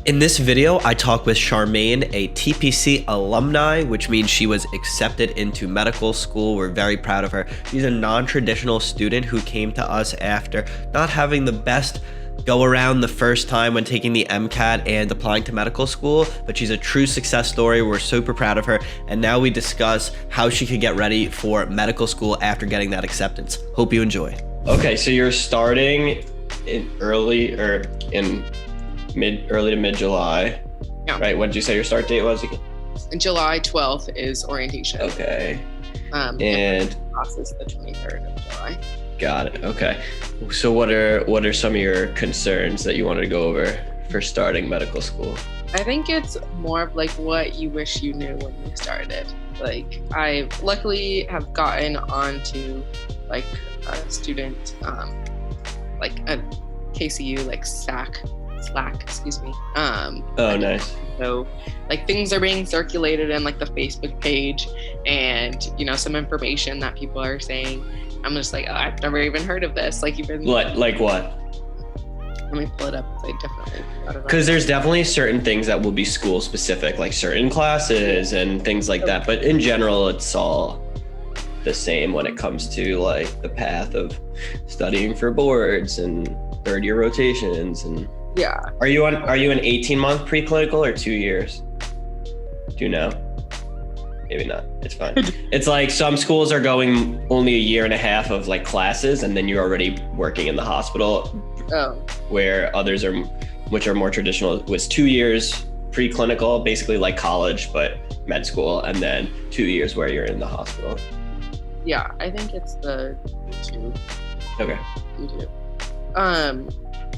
In this video, I talk with Charmaine, a TPC alumni, which means she was accepted into medical school. We're very proud of her. She's a non-traditional student who came to us after not having the best go around the first time when taking the MCAT and applying to medical school, but she's a true success story. We're super proud of her. And now we discuss how she could get ready for medical school after getting that acceptance. Hope you enjoy. Okay, so you're starting in early to mid July. Yeah. Right? What did you say your start date was? July 12th is orientation. Okay. And class is the 23rd of July. Got it. Okay. So what are some of your concerns that you wanted to go over for starting medical school? I think it's more of like what you wish you knew when you started. Like I luckily have gotten onto like a student, like a KCU, like Slack, excuse me. Oh, nice. So like things are being circulated in like the Facebook page and, some information that people are saying. I'm just like, oh, I've never even heard of this. Like even like what? Let me pull it up. I definitely. Because there's definitely certain things that will be school specific, like certain classes and things like that. But in general, it's all the same when it comes to like the path of studying for boards and third year rotations and. Yeah. Are you an 18-month preclinical or 2 years? Do you know? Maybe not. It's fine. It's like some schools are going only a year and a half of like classes, and then you're already working in the hospital. Oh. Where others are, which are more traditional, was 2 years preclinical, basically like college, but med school, and then 2 years where you're in the hospital. Yeah, I think it's the 2. Okay. You do.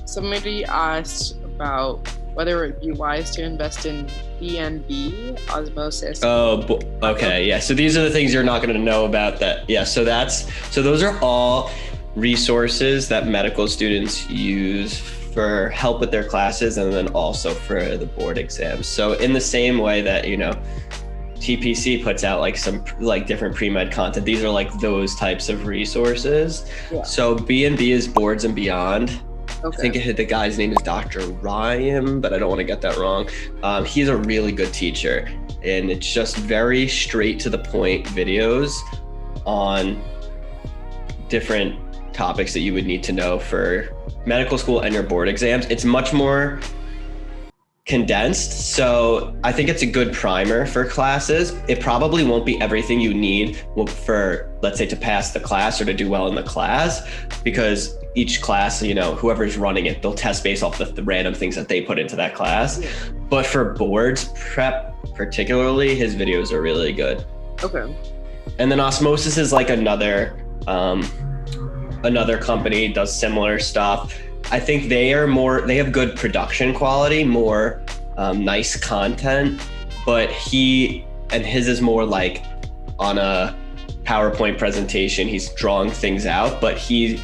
Somebody asked about whether it would be wise to invest in BNB, Osmosis. Oh, okay. Yeah. So these are the things you're not going to know about that. Yeah. So those are all resources that medical students use for help with their classes and then also for the board exams. So in the same way that, TPC puts out like some like different pre-med content, these are like those types of resources. Yeah. So BNB is Boards and Beyond. Okay. I think the guy's name is Dr. Ryan, but I don't want to get that wrong. He's a really good teacher, and it's just very straight to the point videos on different topics that you would need to know for medical school and your board exams. It's much more condensed, so I think it's a good primer for classes. It probably won't be everything you need for, let's say, to pass the class or to do well in the class, because each class, whoever's running it, they'll test based off the random things that they put into that class. Yeah. But for boards prep, particularly, his videos are really good. Okay. And then Osmosis is like another company, does similar stuff. I think they have good production quality, more nice content, but his is more like on a PowerPoint presentation. He's drawing things out, but you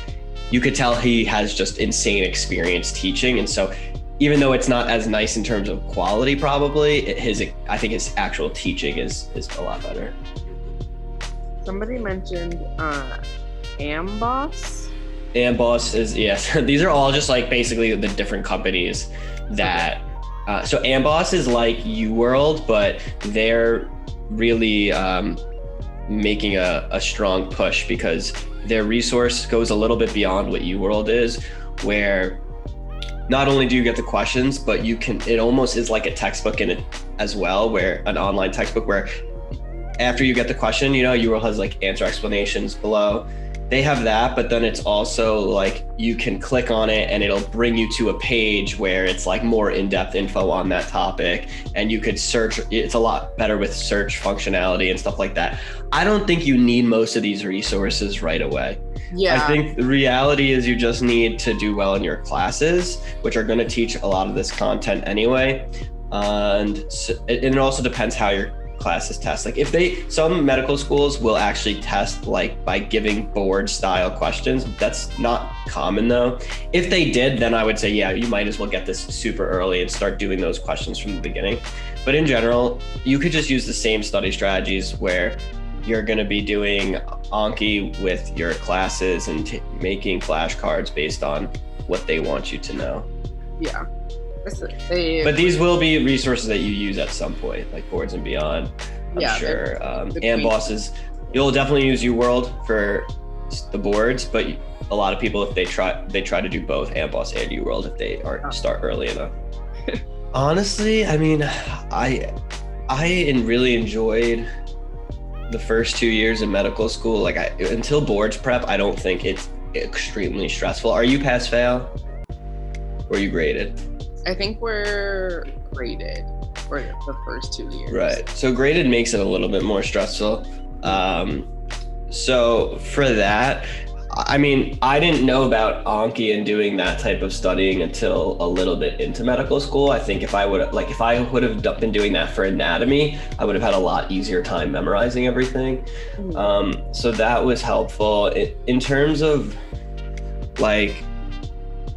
could tell he has just insane experience teaching. And so even though it's not as nice in terms of quality, probably I think his actual teaching is a lot better. Somebody mentioned Amboss. Amboss is, yes. These are all just like basically the different companies that, so Amboss is like UWorld, but they're really making a strong push because their resource goes a little bit beyond what UWorld is, where not only do you get the questions, but it almost is like a textbook in it as well, where an online textbook where after you get the question, UWorld has like answer explanations below. They have that, but then it's also like you can click on it and it'll bring you to a page where it's like more in-depth info on that topic, and you could search. It's a lot better with search functionality and stuff like that. I don't think you need most of these resources right away. Yeah. I think the reality is you just need to do well in your classes, which are going to teach a lot of this content anyway. And it also depends how your classes test. Like some medical schools will actually test like by giving board style questions. That's not common though. If they did, then I would say, yeah, you might as well get this super early and start doing those questions from the beginning. But in general, you could just use the same study strategies where you're going to be doing Anki with your classes and making flashcards based on what they want you to know. Yeah. But these will be resources that you use at some point, like Boards and Beyond, I'm sure. Amboss you'll definitely use UWorld for the boards, but a lot of people, if they try to do both Amboss and UWorld if they aren't start early enough. Honestly, I mean, I really enjoyed the first 2 years in medical school. Like until boards prep, I don't think it's extremely stressful. Are you pass fail? Or are you graded? I think we're graded for the first 2 years. Right. So graded makes it a little bit more stressful. So for that, I mean, I didn't know about Anki and doing that type of studying until a little bit into medical school. I think if I would have been doing that for anatomy, I would have had a lot easier time memorizing everything. So that was helpful. In terms of like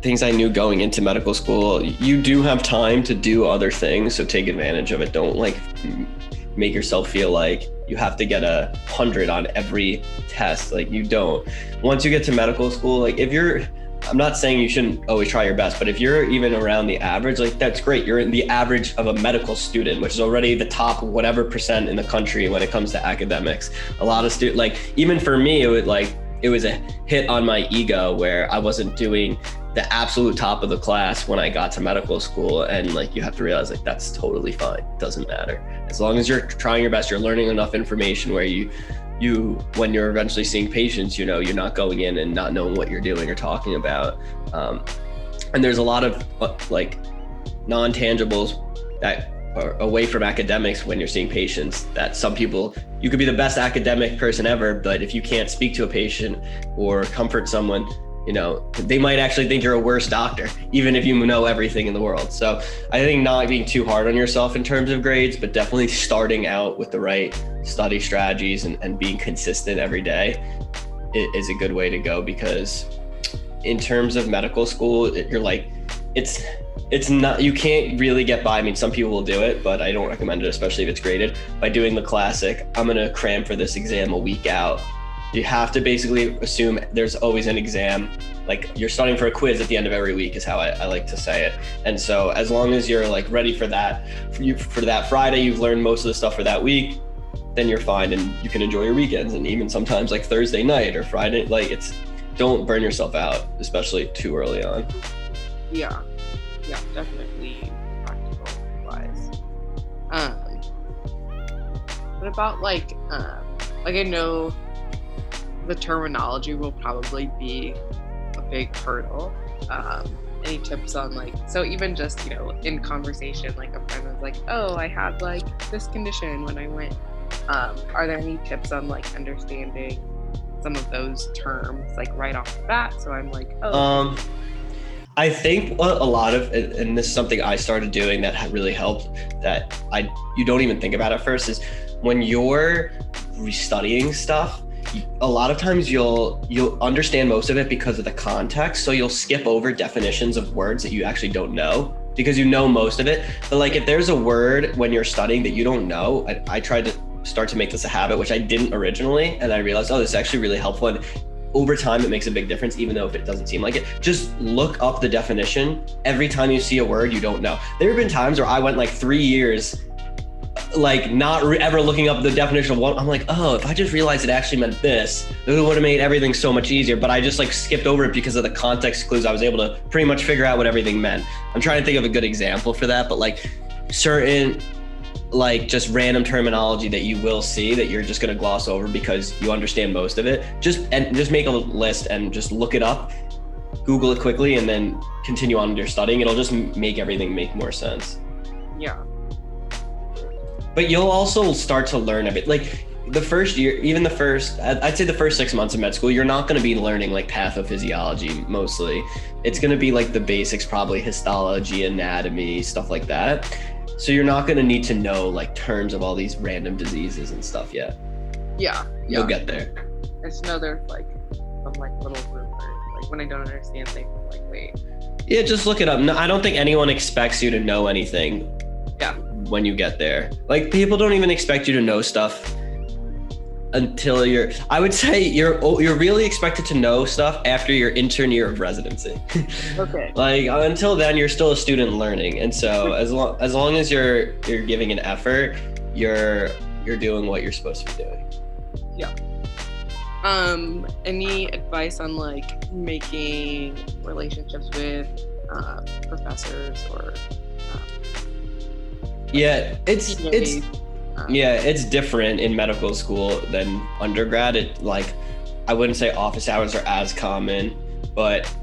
things I knew going into medical school, you do have time to do other things, so take advantage of it. Don't like make yourself feel like you have to get 100 on every test. Like you don't. Once you get to medical school, like I'm not saying you shouldn't always try your best, but if you're even around the average, like that's great. You're in the average of a medical student, which is already the top whatever percent in the country when it comes to academics. A lot of students, like even for me, it was a hit on my ego where I wasn't doing the absolute top of the class when I got to medical school. And like, you have to realize like, that's totally fine. It doesn't matter. As long as you're trying your best, you're learning enough information where you, when you're eventually seeing patients, you're not going in and not knowing what you're doing or talking about. And there's a lot of like non-tangibles that are away from academics when you're seeing patients, that some people, you could be the best academic person ever, but if you can't speak to a patient or comfort someone, they might actually think you're a worse doctor, even if you know everything in the world. So I think not being too hard on yourself in terms of grades, but definitely starting out with the right study strategies and being consistent every day is a good way to go, because in terms of medical school, you're like, it's not, you can't really get by. I mean, some people will do it, but I don't recommend it, especially if it's graded, by doing the classic, I'm going to cram for this exam a week out. You have to basically assume there's always an exam. Like you're studying for a quiz at the end of every week is how I like to say it. And so as long as you're like ready for that, for that Friday, you've learned most of the stuff for that week, then you're fine and you can enjoy your weekends. And even sometimes like Thursday night or Friday, like don't burn yourself out, especially too early on. Yeah, definitely practical wise. What about like I know the terminology will probably be a big hurdle. Any tips on like, so even just, in conversation, like a friend was like, oh, I had like this condition when I went, are there any tips on like understanding some of those terms like right off the bat? So I'm like, oh. I think a lot of, and this is something I started doing that really helped, that you don't even think about at first, is when you're restudying stuff, a lot of times you'll understand most of it because of the context. So you'll skip over definitions of words that you actually don't know because you know most of it. But like if there's a word when you're studying that you don't know, I tried to start to make this a habit, which I didn't originally. And I realized, this is actually really helpful. And over time, it makes a big difference, even though if it doesn't seem like it. Just look up the definition every time you see a word you don't know. There have been times where I went like 3 years like not ever looking up the definition of one. I'm like, if I just realized it actually meant this, it would have made everything so much easier. But I just like skipped over it because of the context clues. I was able to pretty much figure out what everything meant. I'm trying to think of a good example for that, but like certain like just random terminology that you will see that you're just going to gloss over because you understand most of it. Just make a list and just look it up, Google it quickly, and then continue on with your studying. It'll just make everything make more sense. Yeah. But you'll also start to learn a bit. Like the first year, I'd say the first 6 months of med school, you're not going to be learning like pathophysiology mostly. It's going to be like the basics, probably histology, anatomy, stuff like that. So you're not going to need to know like terms of all these random diseases and stuff yet. Yeah. You'll get there. I just know there's like some like little rumors, like when I don't understand things, I'm like, wait. Yeah, just look it up. No, I don't think anyone expects you to know anything. Yeah. When you get there, like people don't even expect you to know stuff until I would say you're really expected to know stuff after your intern year of residency. Okay. Like until then, you're still a student learning, and so as long as you're giving an effort, you're doing what you're supposed to be doing. Yeah. Any advice on like making relationships with professors or yeah, it's PAs? yeah, it's different in medical school than undergrad. It like I wouldn't say office hours are as common, but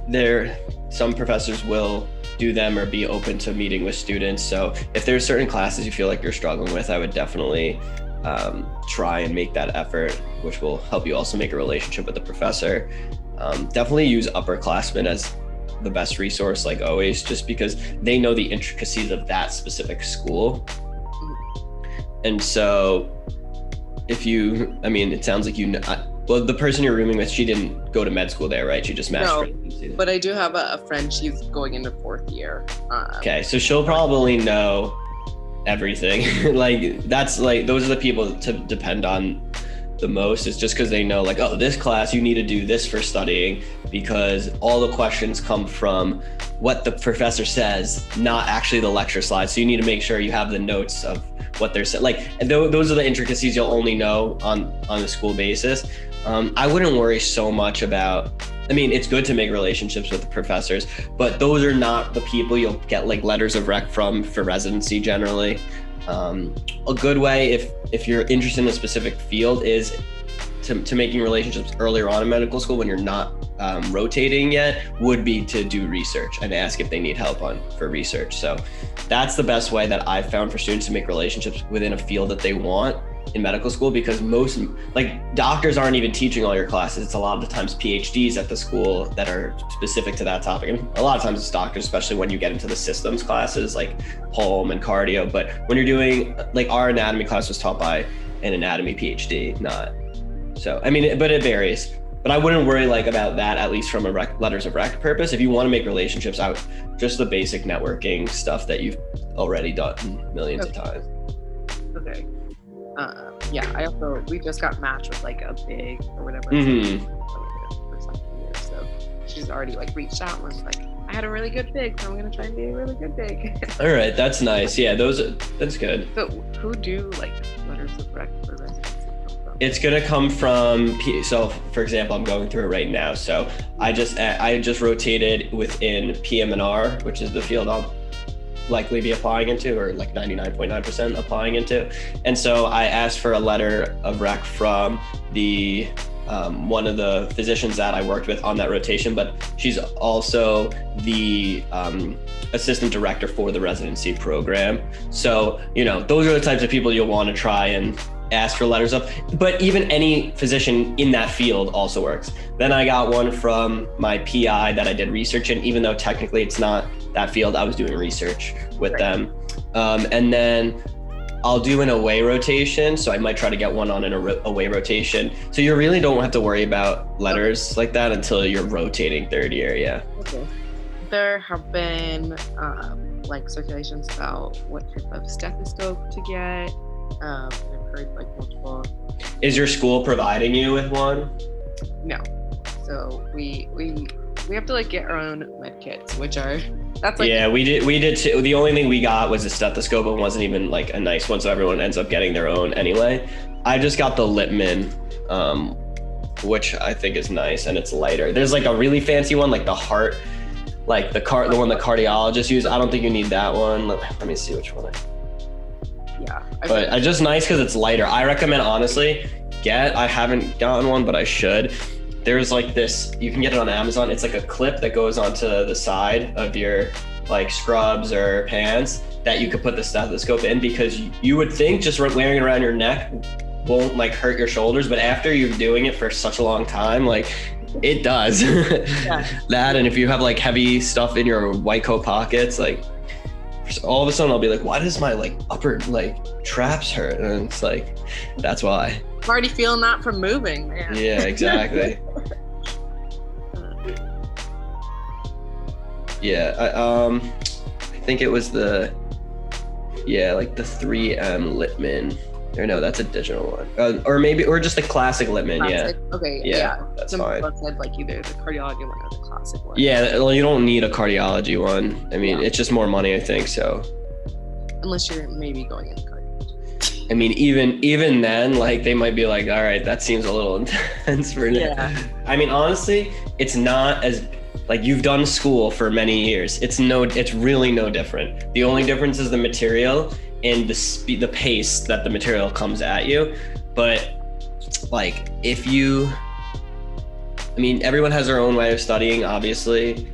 some professors will do them or be open to meeting with students. So if there's certain classes you feel like you're struggling with, I would definitely try and make that effort, which will help you also make a relationship with the professor. Definitely use upperclassmen as the best resource, like always, just because they know the intricacies of that specific school. And so it sounds like well, the person you're rooming with, she didn't go to med school there, right? She just matched. No, but I do have a friend, she's going into 4th year. Okay, so she'll probably know everything. Like that's like, those are the people to depend on the most. It's just because they know like, oh, this class, you need to do this for studying, because all the questions come from what the professor says, not actually the lecture slides. So you need to make sure you have the notes of what they're saying. Like, and those are the intricacies you'll only know on a school basis. I wouldn't worry so much about, it's good to make relationships with the professors, but those are not the people you'll get like letters of rec from for residency generally. A good way, if you're interested in a specific field, is to making relationships earlier on in medical school when you're not rotating yet, would be to do research and ask if they need help for research. So that's the best way that I've found for students to make relationships within a field that they want in medical school, because most doctors aren't even teaching all your classes. It's a lot of the times PhDs at the school that are specific to that topic. And a lot of times it's doctors, especially when you get into the systems classes like home and cardio. But when you're doing, like, our anatomy class was taught by an anatomy PhD, not. So, but it varies. But I wouldn't worry about that, at least from a letters of rec purpose. If you want to make relationships out, just the basic networking stuff that you've already done millions of times. Okay. We just got matched with like a big or whatever. Mm-hmm. For second year, so she's already like reached out and was like, I had a really good big, so I'm gonna try and be a really good big. All right, that's nice. Yeah, that's good. But who do like letters of rec for residency come from? It's gonna come from so for example, I'm going through it right now. So I just rotated within PM&R, which is the field I'll likely be applying into, or like 99.9% applying into. And so I asked for a letter of rec from the one of the physicians that I worked with on that rotation, but she's also the assistant director for the residency program. So, those are the types of people you'll want to try and ask for letters of, but even any physician in that field also works. Then I got one from my PI that I did research in, even though technically it's not that field, I was doing research with them. And then I'll do an away rotation. So I might try to get one on an away rotation. So you really don't have to worry about letters like that until you're rotating 3rd year. Yeah. Okay. There have been circulations about what type of stethoscope to get. I've heard multiple. Is your school providing you with one? No. So we have to get our own med kits, which are we did too. The only thing we got was a stethoscope, and wasn't even a nice one, so everyone ends up getting their own anyway. I just got the Littman, which I think is nice, and it's lighter. There's a really fancy one, the heart, the one the cardiologists use. I don't think you need that one. Let me see which one. But it's just nice because it's lighter. I recommend, honestly, I haven't gotten one, but I should. There's this, you can get it on Amazon. It's a clip that goes onto the side of your scrubs or pants that you could put the stethoscope in, because you would think just wearing it around your neck won't hurt your shoulders, but after you're doing it for such a long time, it does. Yeah. That, and if you have heavy stuff in your white coat pockets, all of a sudden I'll be why does my upper traps hurt? And it's that's why. I'm already feeling that from moving, man. Yeah, exactly. Yeah, I think it was the 3M Littman Or no, that's a digital one. Or just a classic Littman. Classic? Okay, Yeah, that's some fine. people said like either the cardiology one or the classic one. Yeah, well, you don't need a cardiology one. I mean, it's just more money, I think. So, unless you're maybe going into cardiology. I mean, even then, like they might be like, all right, that seems a little intense for now. Yeah. I mean, honestly, it's not as like you've done school for many years. It's really no different. The only difference is the material and the pace that the material comes at you. But like I mean, everyone has their own way of studying, obviously.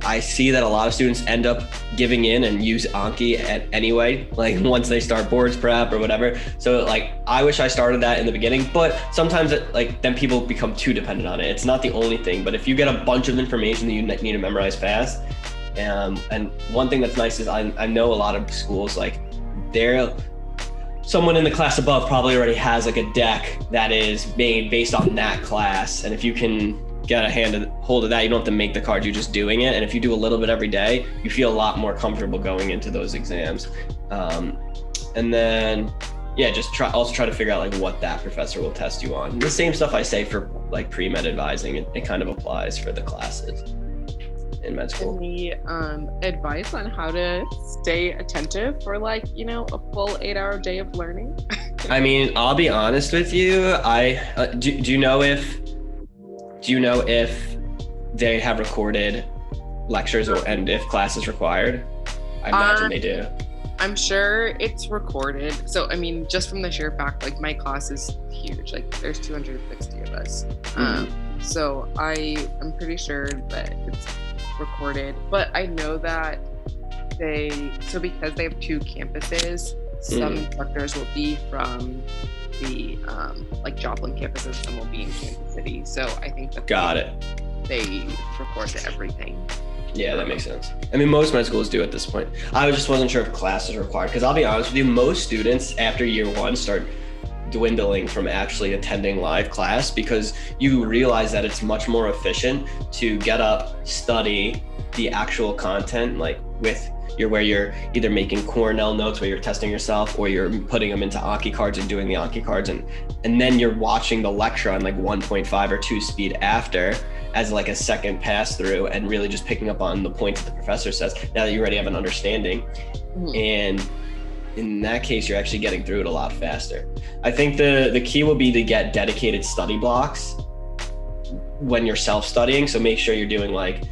I see that a lot of students end up giving in and use Anki anyway, like once they start boards prep or whatever. So like, I wish I started that in the beginning, but sometimes then people become too dependent on it. It's not the only thing, but if you get a bunch of information that you need to memorize fast, and one thing that's nice is I know a lot of schools, like someone in the class above probably already has like a deck that is made based on that class. And if you can get a hold of that, you don't have to make the card, you're just doing it. And if you do a little bit every day, you feel a lot more comfortable going into those exams. And then, yeah, just try to figure out like what that professor will test you on. The same stuff I say for like pre-med advising, it kind of applies for the classes in med school. Any advice on how to stay attentive for like, a full 8-hour day of learning? I mean, I'll be honest with you. Do you know if they have recorded lectures and if class is required? I imagine they do. I'm sure it's recorded. So, I mean, just from the sheer fact, like my class is huge. Like there's 260 of us. So I'm pretty sure that it's recorded, but I know that because they have 2 campuses, some instructors will be from the like Joplin campus and some will be in Kansas City. So I think that they record everything. Yeah, that makes sense. I mean, most med schools do at this point. I just wasn't sure if class is required, because I'll be honest with you, most students after year 1 start dwindling from actually attending live class, because you realize that it's much more efficient to get up, study the actual content, like where you're either making Cornell notes where you're testing yourself, or you're putting them into Anki cards and doing the Anki cards, and then you're watching the lecture on like 1.5 or 2 speed after as like a second pass through, and really just picking up on the points that the professor says now that you already have an understanding. And in that case, you're actually getting through it a lot faster. I think the key will be to get dedicated study blocks when you're self-studying. So make sure you're doing like,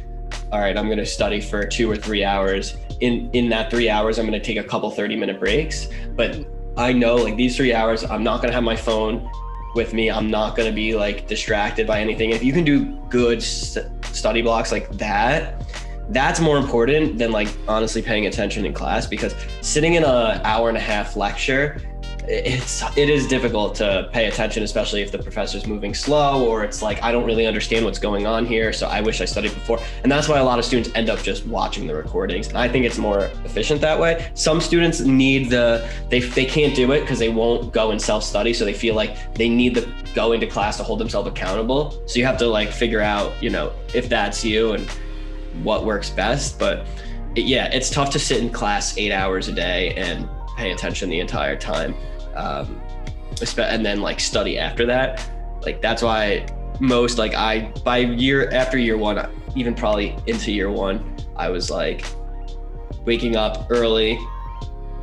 all right, I'm going to study for 2 or 3 hours. In that 3 hours, I'm going to take a couple 30-minute breaks. But I know like these 3 hours, I'm not going to have my phone with me. I'm not going to be like distracted by anything. If you can do good study blocks like that, that's more important than like honestly paying attention in class, because sitting in an hour-and-a-half lecture, it is difficult to pay attention, especially if the professor's moving slow, or it's like, I don't really understand what's going on here, so I wish I studied before. And that's why a lot of students end up just watching the recordings. And I think it's more efficient that way. Some students need they can't do it because they won't go and self-study, so they feel like they need to go into class to hold themselves accountable. So you have to like figure out, if that's you and what works best. But it's tough to sit in class 8 hours a day and pay attention the entire time. And then like study after that. Like that's why most by after year 1, even probably into year 1, I was like waking up early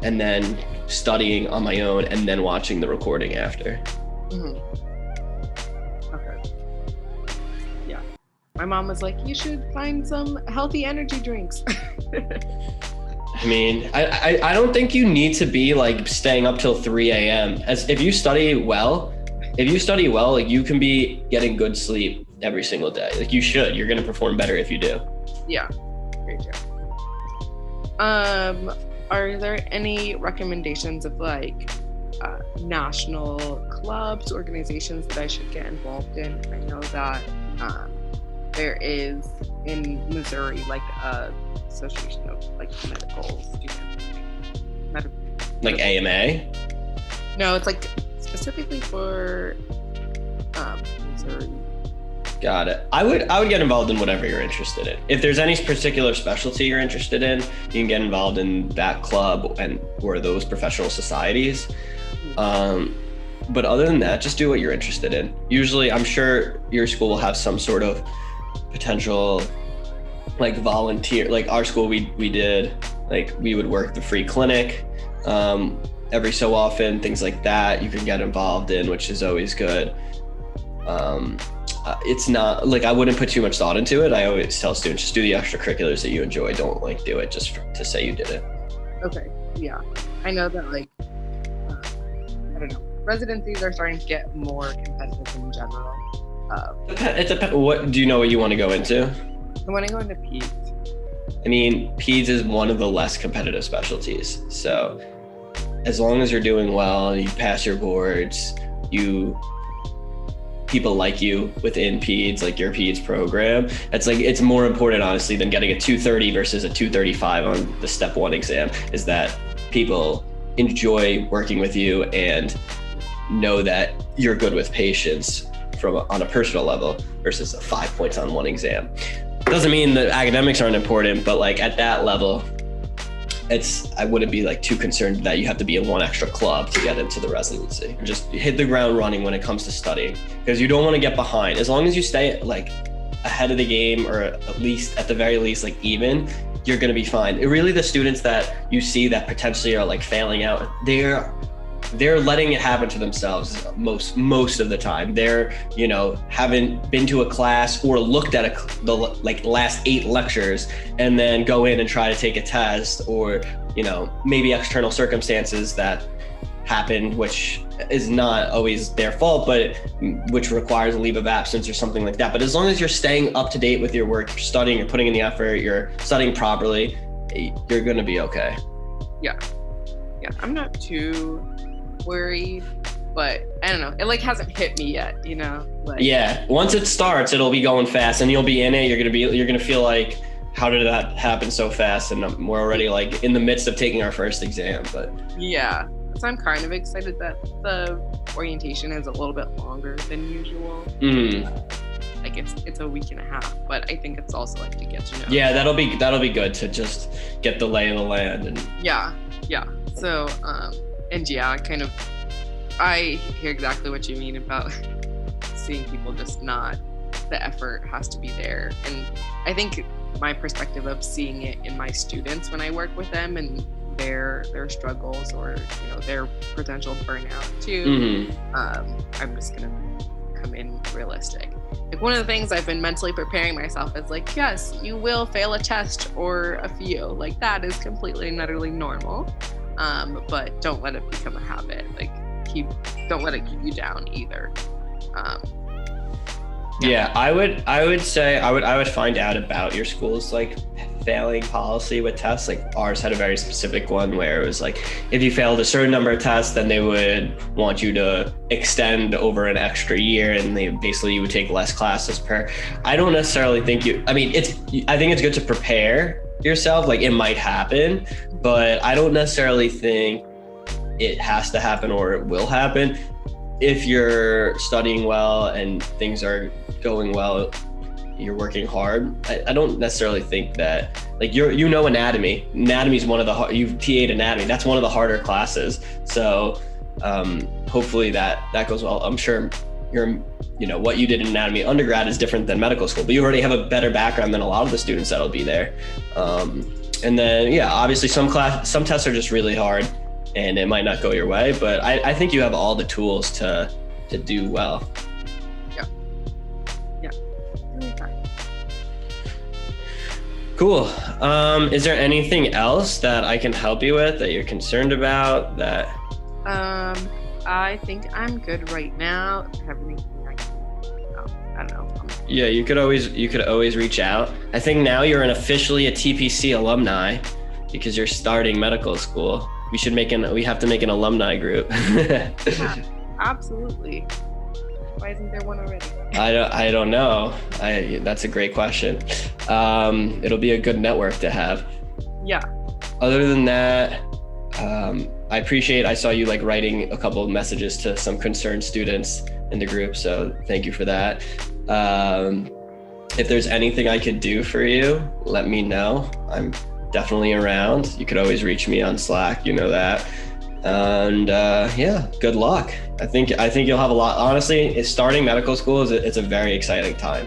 and then studying on my own and then watching the recording after. Okay. Yeah. My mom was like, you should find some healthy energy drinks. I mean, I don't think you need to be like staying up till 3 a.m. If you study well, like you can be getting good sleep every single day. Like you should. You're gonna perform better if you do. Yeah, very true. Are there any recommendations of like national clubs, organizations that I should get involved in? I know that there is in Missouri like a association of like medical students. Like AMA? No, it's like specifically for Missouri. Got it. I would get involved in whatever you're interested in. If there's any particular specialty you're interested in, you can get involved in that club or those professional societies. But other than that, just do what you're interested in. Usually, I'm sure your school will have some sort of potential like volunteer. Like our school, we did, like we would work the free clinic every so often, things like that you can get involved in, which is always good. It's not like I wouldn't put too much thought into it. I always tell students, just do the extracurriculars that you enjoy. Don't like do it just to say you did it. Okay. Yeah. I know that like, I don't know, residencies are starting to get more competitive in general. It depends. What do you know what you want to go into? I want to go into peds. I mean, peds is one of the less competitive specialties. So as long as you're doing well, you pass your boards, people like you within peds, like your peds program, it's more important honestly than getting a 230 versus a 235 on the step 1 exam, is that people enjoy working with you and know that you're good with patients on a personal level versus 5 points on one exam. Doesn't mean that academics aren't important, but like at that level, I wouldn't be like too concerned that you have to be in one extra club to get into the residency. Just hit the ground running when it comes to studying, because you don't want to get behind. As long as you stay like ahead of the game, or at the very least like even, you're going to be fine. Really, the students that you see that potentially are like failing out, they're letting it happen to themselves most of the time. They're, haven't been to a class or looked at the last 8 lectures and then go in and try to take a test, or, maybe external circumstances that happened, which is not always their fault, but which requires a leave of absence or something like that. But as long as you're staying up to date with your work, you're studying, you're putting in the effort, you're studying properly, you're going to be okay. Yeah. I'm not too worried, but I don't know, it like hasn't hit me yet, yeah, once it starts, it'll be going fast and you'll be in it. You're gonna feel like, how did that happen so fast? And we're already like in the midst of taking our first exam. But yeah, so I'm kind of excited that the orientation is a little bit longer than usual. Like it's a week and a half, but I think it's also like to get to know. Yeah, that'll be good to just get the lay of the land. And yeah. So and yeah, I hear exactly what you mean about seeing people just not, the effort has to be there. And I think my perspective of seeing it in my students when I work with them and their struggles, or their potential burnout too, I'm just gonna come in realistic. Like one of the things I've been mentally preparing myself is like, yes, you will fail a test or a few, like that is completely and utterly normal. But don't let it become a habit. Like don't let it keep you down either. I would say I would find out about your school's like failing policy with tests. Like ours had a very specific one where it was like, if you failed a certain number of tests, then they would want you to extend over an extra year, and you would take less classes per. I don't necessarily think I think it's good to prepare yourself, like it might happen, but I don't necessarily think it has to happen or it will happen. If you're studying well and things are going well, you're working hard, I don't necessarily think that, like anatomy. Anatomy is one of the, you've TA'd anatomy, that's one of the harder classes. So hopefully that goes well. I'm sure what you did in anatomy undergrad is different than medical school, but you already have a better background than a lot of the students that'll be there. And then, obviously some tests are just really hard and it might not go your way, but I think you have all the tools to do well. Yeah. Really fine. Cool. Is there anything else that I can help you with that you're concerned about that? I think I'm good right now. I have anything I don't know. Yeah, you could always reach out. I think now you're officially a TPC alumni because you're starting medical school. We have to make an alumni group. Yeah, absolutely. Why isn't there one already? I don't know. That's a great question. It'll be a good network to have. Yeah. Other than that, I saw you like writing a couple of messages to some concerned students in the group, so thank you for that. If there's anything I could do for you, let me know. I'm definitely around. You could always reach me on Slack, you know that. And yeah, good luck. I think you'll have a lot. Honestly, starting medical school it's a very exciting time.